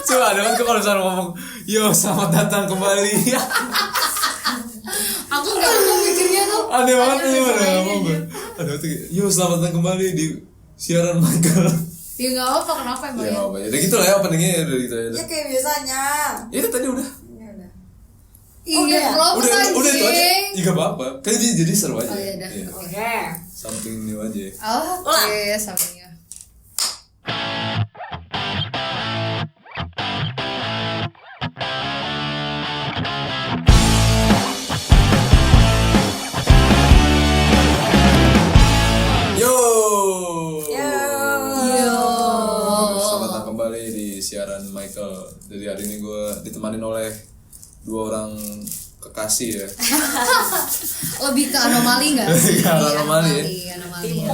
Coba ada kan kalau misalnya ngomong, yo selamat datang kembali. Aku nggak mau mikirnya tuh. Aneh banget ini mana ngomong. Aduh tuh, yo selamat datang kembali di siaran Michael. Ya nggak apa, kenapa emang Ya ya? apa ya, udah gitu lah ya openingnya udah gitu ya. Ya kayak biasanya. Ya itu tadi udah. Ya udah. Iya, belum Udah itu aja. anjing. Iya gak apa-apa. Kan jadi seru aja. Oh iya dah. Iya. Oke. Something new aja. Oke, sampingnya. Yo. Yo. Selamat datang kembali di siaran Michael. Jadi hari ini gue ditemanin oleh dua orang kekasih ya. Lebih ke anomali nggak sih? Ke anomali. Anomali.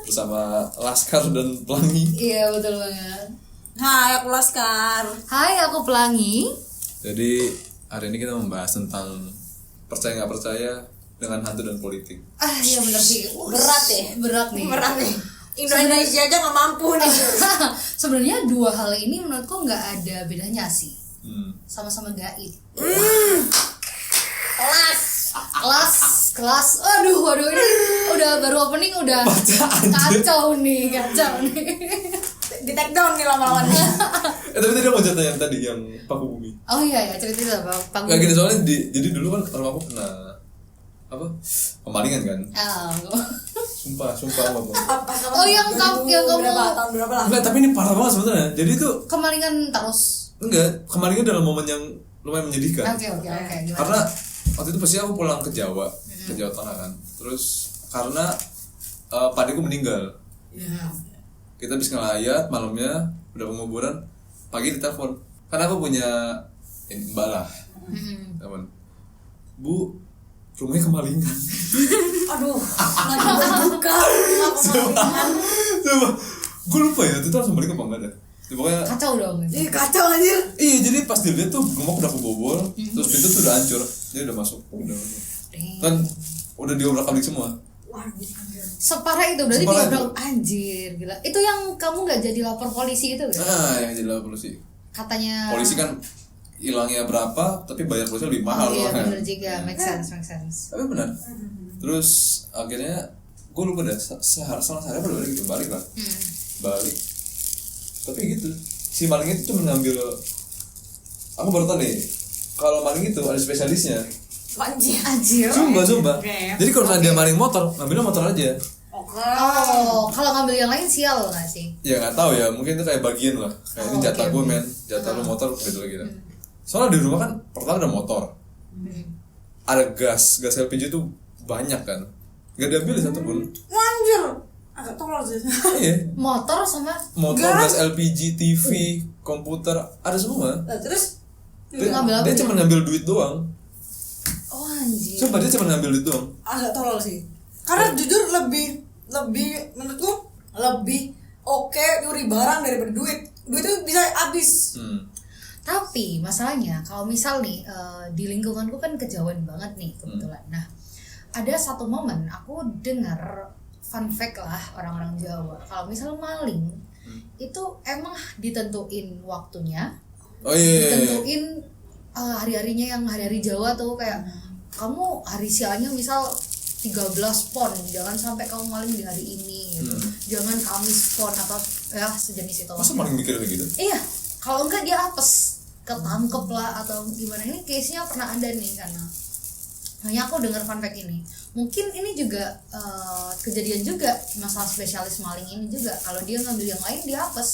Bersama Laskar dan Pelangi. Iya, betul banget. Hai, aku Laskar. Hai, aku Pelangi. Jadi hari ini kita membahas tentang percaya nggak percaya dengan hantu dan politik. Iya bener sih. Berat ya? Berat nih. Berat nih. Indonesia aja nggak mampu nih. Sebenarnya dua hal ini menurutku nggak ada bedanya sih. Sama-sama gaib. Kelas. Aduh ini udah baru opening udah kacau nih. Di take down nih lama-lama nih. Tapi tadi mau cerita yang tadi yang paku bumi. Oh iya ceritain apa? Gak gini soalnya jadi dulu kan rumahku pernah apa kemalingan kan. Sumpah apa. Oh yang kamu Tahun berapa lah? Enggak, tapi ini parah banget sebenarnya. Jadi itu kemalingan terus. enggak, kemalingan dalam momen yang lumayan menyedihkan. Oke. Gimana? Karena waktu itu pasti aku pulang ke Jawa Tengah kan. Terus karena padeku meninggal. Iya. Kita habis ngelayat malamnya udah penguburan, pagi ditelepon. Karena aku punya mbak lah. Teman. Bu, rumahnya kemalingan. Aduh, lagi buka. Coba, gue lupa ya, itu langsung balik apa enggak ada. Pokoknya Kacau dong. Ih, kacau anjir. iya, jadi pas dilihat tuh rumah udah kebobol, terus pintu tuh udah hancur, dia udah masuk, kan udah diobrak-abrik semua. Waduh. Separah itu berarti Separah dia itu. Anjir gila. Itu yang kamu nggak jadi lapor polisi itu kan? Yang jadi polisi. Katanya Polisi kan hilangnya berapa, tapi bayar polisi lebih mahal. iya kan. bener juga, make sense. Tapi benar. Terus akhirnya gue lupa dah salah sehari apa gitu balik lah. Balik. Tapi gitu, si maling itu cuma ngambil. Aku baru tahu nih, kalau maling itu ada spesialisnya. Anjir. Sumpah. Oke. Jadi kalau misalnya dia maling motor, ngambilnya motor aja. Oke. Oh, kalau ngambil yang lain sial nggak sih? Ya nggak tahu ya, mungkin itu kayak bagian lah. Kayak ini jatah oke. gue men, jatah lu motor beda lagi kan. Soalnya di rumah kan pertama ada motor, ada gas LPG tuh banyak kan, nggak diambil satu pun. Anjir. Agak tolol sih. Iya, Motor sama motor, gas LPG, TV, komputer, ada semua. Nah, terus ngambil apa? Dia cuma ngambil duit doang. Oh anjir. Sumpah dia cuma ngambil duit doang. agak tolol sih. Karena jujur lebih menurutku lebih oke nyuri barang daripada duit. Duit itu bisa habis. Tapi masalahnya kalau misal nih di lingkunganku kan kejauhan banget nih kebetulan. Nah, ada satu momen aku dengar fun fact lah orang-orang Jawa. Kalau misal maling itu emang ditentuin waktunya, Oh iya. ditentuin hari-harinya yang hari-hari Jawa tuh kayak kamu hari sialnya misal 13 pon, jangan sampai kamu maling di hari ini gitu. Jangan Kamis pon atau ya sejenis itu. Masa maling mikir kayak gitu? Iya, kalau enggak dia apes, ketangkep lah atau gimana. Ini case-nya pernah ada nih karena hanya aku dengar fun fact ini. Mungkin ini juga kejadian juga masalah spesialis maling ini juga. Kalau dia ngambil yang lain dia apes.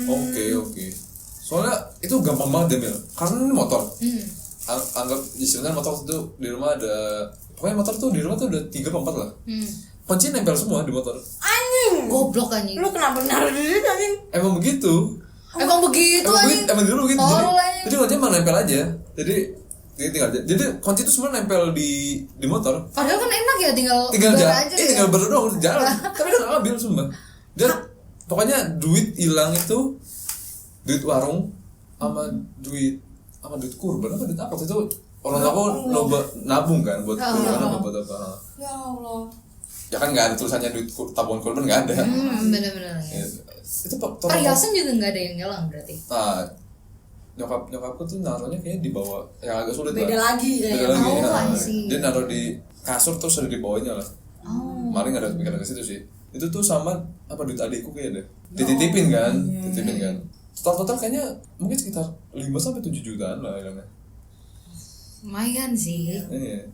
Oke. Soalnya itu gampang banget deh Mel, karena ini motor. Anggap istilahnya motor itu di rumah ada, pokoknya motor tuh di rumah tuh udah 3 atau 4 lah. Kunci nempel semua di motor. Anjing. Goblok anjing. Lu kenapa naruh di situ anjing? Emang begitu. Emang begitu anjing. Emang dulu gitu. Tolol anjing. Jadi kunci emang nempel aja. Jadi tinggal aja. Jadi kunci itu semua nempel di motor. Padahal kan enak ya tinggal Tinggal aja. tinggal berdua jalan. Tapi dia nggak ngambil sumpah. Dan pokoknya duit hilang itu duit warung sama duit kurban apa duit apa itu orang aku loba nabung kan buat kurban apa buat apa. Ya Allah. Ya kan nggak ada tulisannya duit tabungan kurban nggak ada. Bener-bener. Ya, itu Perhiasan juga nggak ada yang hilang berarti. Nah, nyokapku tuh naruhnya kayaknya di bawah, yang agak sulit Beda lah. lagi Beda kayaknya. lagi. Oh, Nah, I see. dia naruh di kasur terus ada di bawahnya lah. Oh. Maling ada kepikiran ke situ sih. Itu tuh sama apa duit adikku kayaknya deh. Dititipin kan, dititipin kan. Total kayaknya mungkin sekitar 5-7 jutaan lah hilangnya. Lumayan sih. Iya.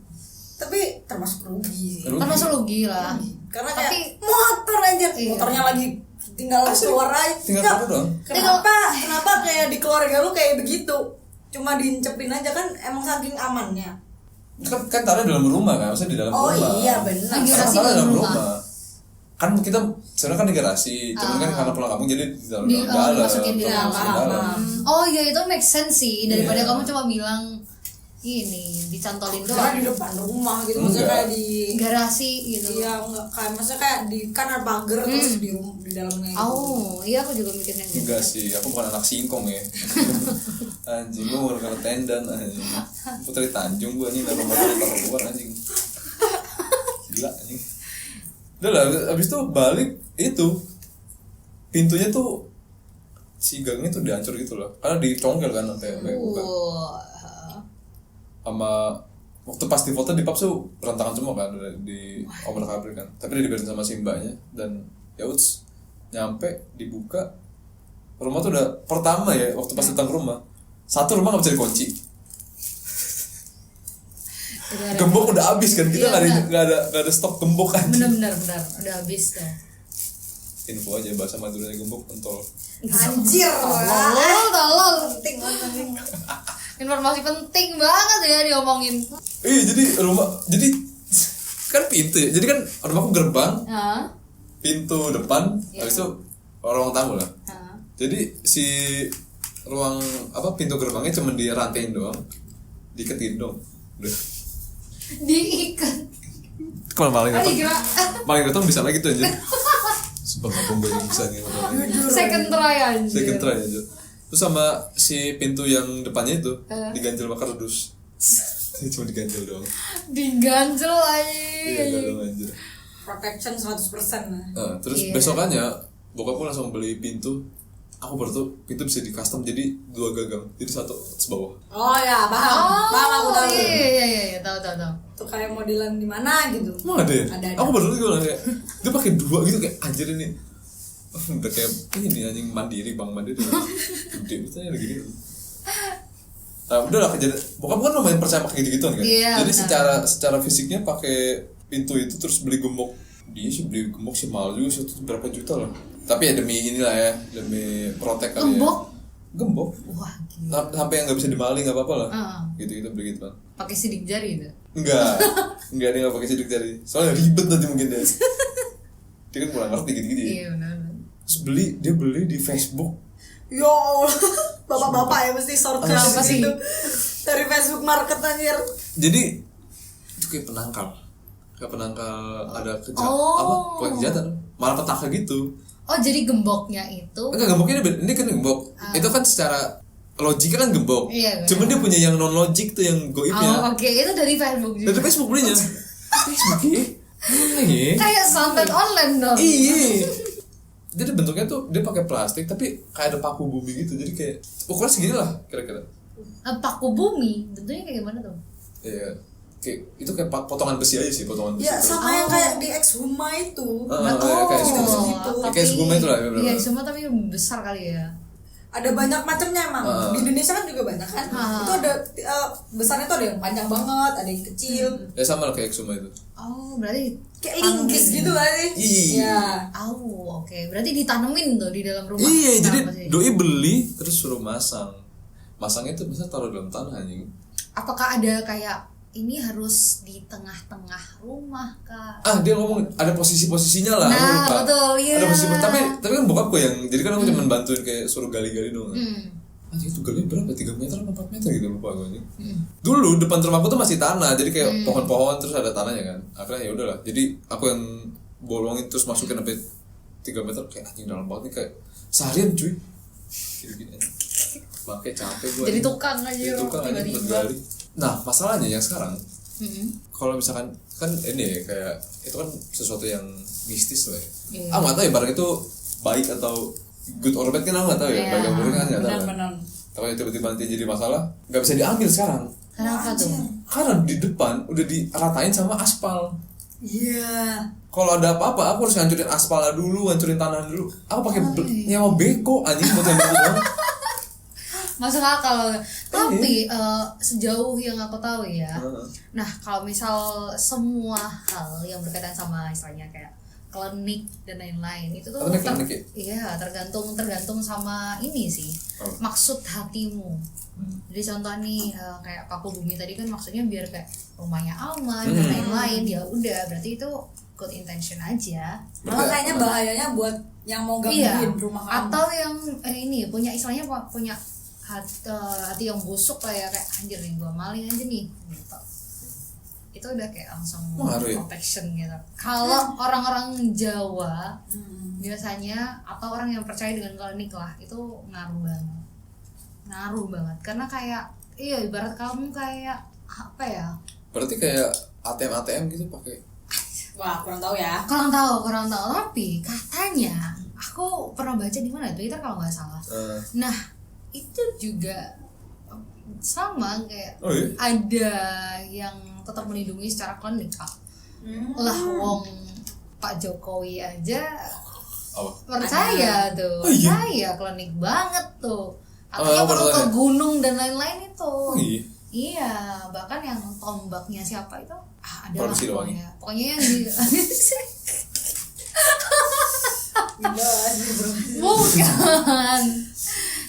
Tapi termasuk rugi sih. Rugi. Termasuk rugi lah. Karena kayak Tapi- motor aja, Iya. motornya lagi tinggal keluar aja. Tinggal Nggak, keluar doang. Kenapa kayak di keluarga lu kayak begitu? Cuma diincepin aja kan emang saking amannya. Kan taruh dalam rumah kan, maksudnya di dalam Oh rumah. iya benar. Lagi Kan garasi taruh dalam dalam rumah. rumah. Kan kita sebenarnya kan di garasi, cuman kan karena pulang kampung jadi di dalam dalam. Masukin di dalam. masukin dalam. Oh iya itu make sense sih daripada Iya. kamu cuma bilang ini dicantolin Karena doang di depan rumah gitu, maksudnya Enggak. kayak di garasi gitu. iya enggak kayak maksudnya kayak di kan ada pagar terus di dalamnya. Gitu. Oh iya aku juga mikirnya gitu. Enggak sih, aku bukan anak singkong ya. Anjing, gue bukan anak tendan anjing. Putri Tanjung gue nih naruh motor keluar anjing. Gila anjing. Udah lah, abis itu balik itu pintunya tuh si gangnya tuh dihancur gitu loh, karena dicongkel kan sampai buka. Sama waktu pas di foto di pub tuh berantakan semua kan di obrak-abrik kan, tapi dia dibiarin sama si mbaknya dan ya uts nyampe dibuka rumah tuh udah pertama ya waktu pas datang ke rumah satu rumah nggak bisa dikunci, gembok udah habis kan, kita Iya, nggak ada stok gembok kan. Bener udah habis tuh. Info aja bahasa Maduranya gembok pentol. Anjir. Tolol. Penting banget. Informasi penting banget ya diomongin. Jadi kan pintu ya, jadi kan rumahku gerbang, Hah? pintu depan, Iya. habis itu ruang tamu lah. Hah? Jadi si ruang pintu gerbangnya cuma dirantain doang, diiketin dong. Udah. Diikat. Kalau maling Oh dikira maling datang bisa lagi tuh aja. Sumpah ngomong gue bisa gitu. second try anjir. Second try aja. Terus sama si pintu yang depannya itu diganjel pakai kardus. Cuma diganjel doang. Diganjel Iya, aja. doang aja. Protection 100% lah. Terus Iya. besokannya bokapku langsung beli pintu. Aku baru tuh pintu bisa di custom jadi 2 gagang, jadi satu atas bawah. Oh ya, paham. Paham aku tahu. Iya, tahu. Tuh kayak modelan di mana gitu. Emang ada ya? Ada. Aku baru tuh bilang kayak dia pakai 2 gitu kayak anjir ini. Udah kayak ini anjing mandiri, Bang Mandiri. Gede misalnya gini. Nah, udah lah kejadian. Bokap kan lumayan percaya pakai gitu-gituan kan. Iya, Jadi benar. secara fisiknya pakai pintu itu terus beli gembok. Dia sih beli gembok sih mahal juga sih, itu berapa juta lah. Tapi ya demi inilah ya, demi protek kali Gembok? ya. Gembok? Wah, gila. Sampai yang nggak bisa dimaling nggak apa-apa lah. Heeh. Gitu beli gitu kan. Pakai sidik jari itu. Enggak dia nggak pakai sidik jari. Soalnya ribet nanti mungkin dia. Dia kan kurang ngerti gitu-gitu. Iya, benar. Terus dia beli di Facebook. Ya Allah. Bapak-bapak ya mesti shortcut Apa sih? gitu. Dari Facebook Market anjir. Jadi itu kayak penangkal ada Oh. pokoknya kejahatan, malah petaka gitu. Oh, jadi gemboknya itu Enggak, gemboknya ini kan gembok. Itu kan secara logika kan gembok. Iya, Cuman dia punya yang non logik tuh yang Oh, goibnya. oke, itu dari Facebook juga. Dari Facebook belinya. Facebook ya? Iya. Kayak santet online dong. Iya. Jadi bentuknya tuh dia pakai plastik tapi kayak ada paku bumi gitu. Jadi kayak ukuran segini lah kira-kira. Paku bumi, bentuknya kayak gimana tuh? Iya. Itu kayak potongan besi aja sih, potongan besi. Ya sama yang kayak di Exhuma itu. Kayak Exhuma. gitu. Kayak Exhuma itu lah, ya, bener-bener. Iya, Exhuma tapi besar kali ya. Ada banyak macamnya emang. Di Indonesia kan juga banyak kan. Itu ada besarnya tuh ada yang panjang banget, ada yang kecil. Ya sama lah kayak Exhuma itu. Oh, berarti Kayak linggis gitu kan sih. Iya. Oh, oke. Berarti ditanemin tuh di dalam rumah. Iya, jadi Kenapa sih? doi beli terus suruh masang. Masangnya itu bisa taruh dalam tanah anjing. Apakah ada kayak ini harus di tengah-tengah rumah kah? Dia ngomong ada posisi-posisinya lah. aku Nah, lupa. betul, iya. Ada posisi, tapi kan bokapku yang, jadi kan aku cuma bantuin kayak suruh gali-gali doang. Anjing itu gali berapa? 3 meter atau 4 meter gitu lupa gue anjing. Dulu depan rumahku tuh masih tanah, jadi kayak pohon-pohon terus ada tanahnya kan. Akhirnya ya udahlah. Jadi aku yang bolongin terus masukin sampai 3 meter kayak anjing dalam banget nih kayak seharian cuy. Gini-gini. Makanya capek gue. Jadi tukang aja Jadi tukang aja buat tiba-tiba. gali. Nah, masalahnya yang sekarang kalau misalkan kan ini ya, kayak itu kan sesuatu yang mistis lah ya. Iya. Nggak tahu ya barang itu baik atau good or bad kan aku nggak tahu ya, Iya. baik buruk kan nggak tahu. Benar-benar. Kalau tiba-tiba nanti jadi masalah, nggak bisa diambil sekarang. Kenapa tuh? Karena di depan udah diratain sama aspal. Iya. Kalau ada apa-apa, aku harus ngancurin aspalnya dulu, ngancurin tanah dulu. Aku pakai nyawa beko anjing buat yang begitu. Masuk akal. Tapi sejauh yang aku tahu ya, Heeh. nah kalau misal semua hal yang berkaitan sama istilahnya kayak klinik dan lain-lain itu tuh Klinik ya? iya tergantung sama ini sih, Oh. maksud hatimu. Jadi contoh nih kayak Paku Bumi tadi kan maksudnya biar kayak rumahnya aman dan lain-lain, ya udah berarti itu good intention aja. Malah kayaknya bahayanya buat yang mau gangguin rumah kamu. Atau yang ini punya istilahnya punya hati yang busuk kayak anjir nih gua maling aja nih gitu. Itu udah kayak langsung Ngaruh ya? protection gitu. Kalau orang-orang Jawa biasanya atau orang yang percaya dengan klinik lah itu ngaruh banget karena kayak iya ibarat kamu kayak apa ya, Berarti kayak ATM gitu pakai. Wah, kurang tahu ya. kurang tahu tapi katanya aku pernah baca di mana Twitter kalau nggak salah. Nah itu juga sama kayak Oh iya? ada yang tetap melindungi secara klinik lah wong Pak Jokowi aja Apa? percaya tuh. Oh, iya? Saya klinik banget tuh katanya Oh, perlu ke percaya. gunung dan lain-lain itu. Oh iya? Iya, bahkan yang tombaknya siapa itu ada lah Produksi doang pokoknya yang di bukan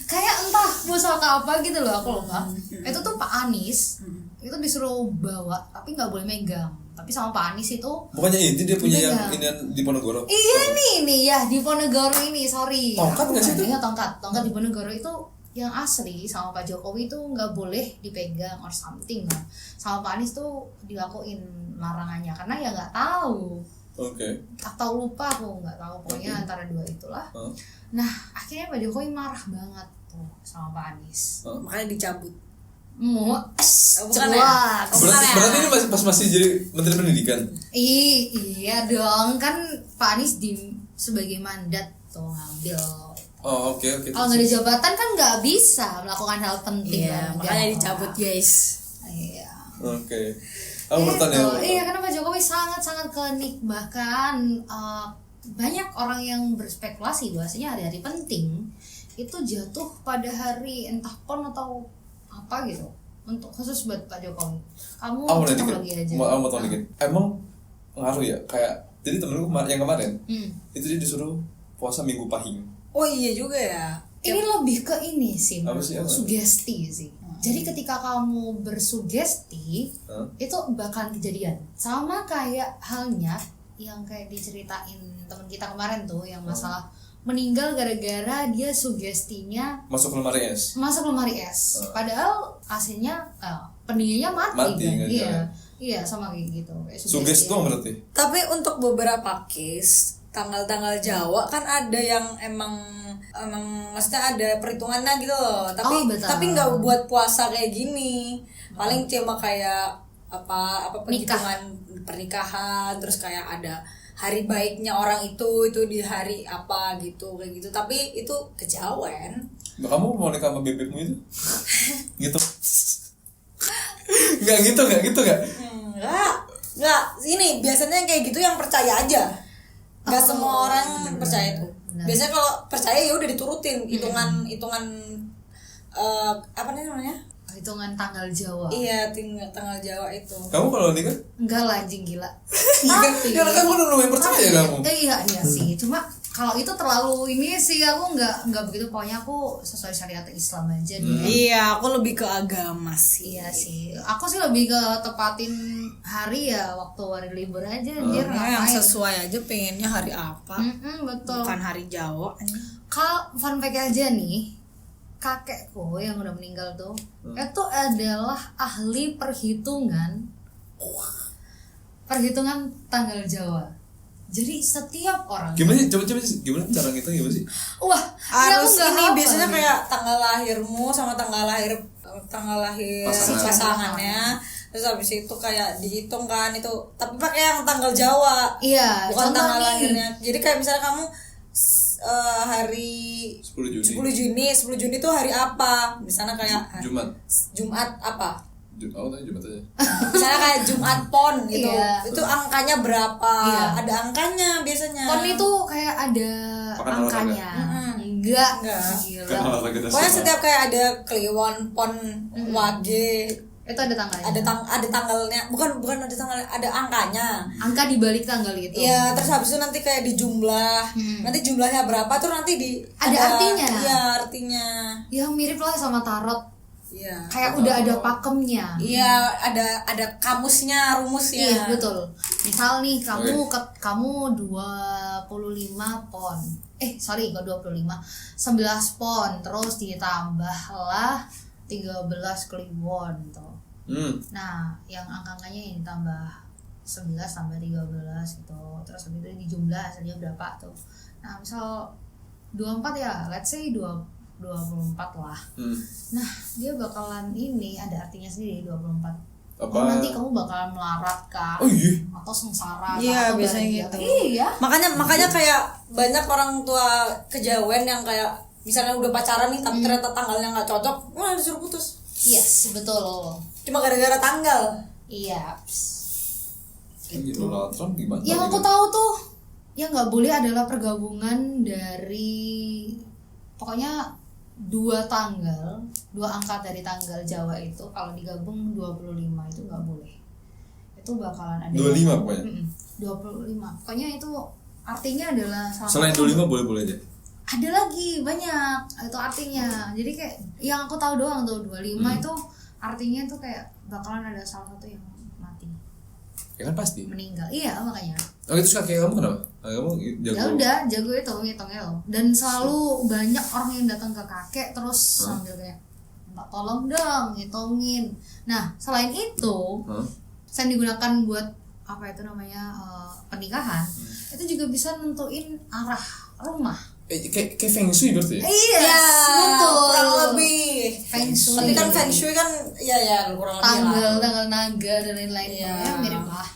kayak entah pusaka apa gitu loh aku lupa. Itu tuh Pak Anies itu disuruh bawa tapi nggak boleh megang, tapi sama Pak Anies itu Bukannya itu dia punya yang Iya. ini di Ponorogo? iya nih ya di Ponegoro ini sorry Tongkat nggak sih itu? Iya tongkat di Ponegoro itu yang asli sama Pak Jokowi itu nggak boleh dipegang or something lah. Sama Pak Anies tuh dilakuin larangannya karena ya nggak tahu Oke. atau lupa aku nggak tahu pokoknya antara dua itulah. Nah akhirnya Pak Jokowi marah banget tuh sama Pak Anies. Makanya dicabut. Mau bukan ya? Berarti ini pas masih jadi Menteri Pendidikan? Iya dong kan Pak Anies sebagai mandat tuh ngambil. Oh oke. Kalau nggak ada jabatan kan nggak bisa melakukan hal penting. Iya, makanya dicabut guys. Iya. Oke. Aku bertanya. Iya karena Pak Jokowi sangat klinik, bahkan banyak orang yang berspekulasi bahwasanya hari-hari penting itu jatuh pada hari entah PON atau apa gitu untuk khusus buat Pak Jokowi. Kamu Aku lagi aja. mau tahu dikit. Emang ngaruh ya kayak jadi temenku yang kemarin itu dia disuruh puasa Minggu Pahing. Oh iya juga ya. Ini lebih ke ini sih, Apa sih, apa? sugesti sih. Jadi ketika kamu bersugesti itu bakalan kejadian. Sama kayak halnya yang kayak diceritain teman kita kemarin tuh yang masalah meninggal gara-gara dia sugestinya Masuk ke lemari es. Padahal aslinya pendirinya mati Mati, kan. nggak Iya. jalan. Iya sama kayak gitu. Kayak Sugesti ya. doang berarti. Tapi untuk beberapa case tanggal-tanggal Jawa kan ada yang emang maksudnya ada perhitungannya gitu loh. Tapi betul. tapi nggak buat puasa kayak gini. Paling cuma kayak apa perhitungan pernikahan terus kayak ada hari baiknya orang itu di hari apa gitu kayak gitu. Tapi itu kejawen. Nah, kamu mau nikah sama bebekmu itu? Gitu. Enggak gitu. Enggak. Ini biasanya yang kayak gitu yang percaya aja. Enggak semua orang percaya itu. Biasanya kalau percaya ya udah diturutin hitungan apa namanya? Hitungan tanggal Jawa. Iya, tanggal Jawa itu. Kamu kalau nikah? Enggak lah anjing gila. Iya kan kamu udah lumayan percaya kamu. Iya sih. Cuma kalau itu terlalu ini sih aku nggak begitu, pokoknya aku sesuai syariat Islam aja deh. Iya, aku lebih ke agama sih. Iya sih. Aku sih lebih ke tepatin hari ya waktu hari libur aja dia Yang sesuai aja pengennya hari apa. Betul. Bukan hari Jawa. Kalau fun fact aja nih, kakekku yang udah meninggal tuh itu adalah ahli perhitungan tanggal Jawa. Jadi setiap orang Gimana sih? Coba gimana cara ngitungnya gimana sih? wah Harus ini aku nggak ini hafal biasanya nih. kayak tanggal lahirmu sama tanggal lahir pasangannya. Terus habis itu kayak dihitung kan itu, tapi pakai yang tanggal Jawa. Iya, Bukan contoh tanggal nih. lahirnya. Jadi kayak misalnya kamu hari 10 Juni. 10 Juni tuh hari apa? Misalnya kayak Jumat apa? Aku tanya Jumat aja. Misalnya kayak Jumat Pon gitu. Iya. Itu angkanya berapa? Iya. Ada angkanya biasanya. Pon itu kayak ada Pakan angkanya. olahraga. Enggak. Enggak. Kan Gila. olahraga Pokoknya nasional. setiap kayak ada Kliwon, Pon, Wage, Itu ada tanggalnya. ada tanggalnya. Bukan ada tanggal, ada angkanya. Angka di balik tanggal itu. Iya, terus habis itu nanti kayak dijumlah. Nanti jumlahnya berapa tuh nanti Ada artinya. Iya, artinya. Ya mirip lah sama tarot. Iya. Kayak udah ada pakemnya. Iya, ada kamusnya, rumusnya. Iya betul. Misal nih kamu 25 pon. Sorry kok 25. 11 pon terus ditambahlah 13 kliwon tuh. Nah, yang angka-angkanya ini tambah 11 tambah 13 gitu. Terus habis itu dijumlah hasilnya berapa tuh. Nah, misal 24 ya, let's say 24 lah. Nah, dia bakalan ini ada artinya sendiri 24. Apa? Oh, nanti kamu bakalan melarat kah? Oh iya. Atau sengsara Iya, atau biasanya bahagia. gitu. Iya. Makanya kayak banyak orang tua kejawen yang kayak misalnya udah pacaran nih tapi ternyata tanggalnya nggak cocok, wah disuruh putus. Yes, betul. Cuma gara-gara tanggal. Iya. Donald Trump gimana? Yang aku tahu tuh yang nggak boleh adalah pergabungan dari pokoknya dua angka dari tanggal Jawa itu kalau digabung 25 itu nggak boleh. Itu bakalan ada 25 pokoknya. 25. Pokoknya itu artinya adalah Selain 25 boleh-boleh aja. ada lagi banyak itu artinya. Jadi kayak yang aku tahu doang tuh 25 itu artinya tuh kayak bakalan ada salah satu yang mati. Ya kan pasti. Meninggal. Iya, makanya. Oh itu kakek kamu kenapa? Kamu jago. Ya udah, jago itu ngitungnya loh. Dan selalu banyak orang yang datang ke kakek terus sambil kayak minta tolong dong ngitungin. Nah, selain itu, selain digunakan buat apa itu namanya pernikahan, itu juga bisa nentuin arah rumah. Kayak feng shui berarti ya? Iya, betul. Kurang lebih. Feng shui. Tapi kan feng shui kan ya kurang lebih lah. Tanggal naga dan lain-lain. Iya. Ya, mirip lah.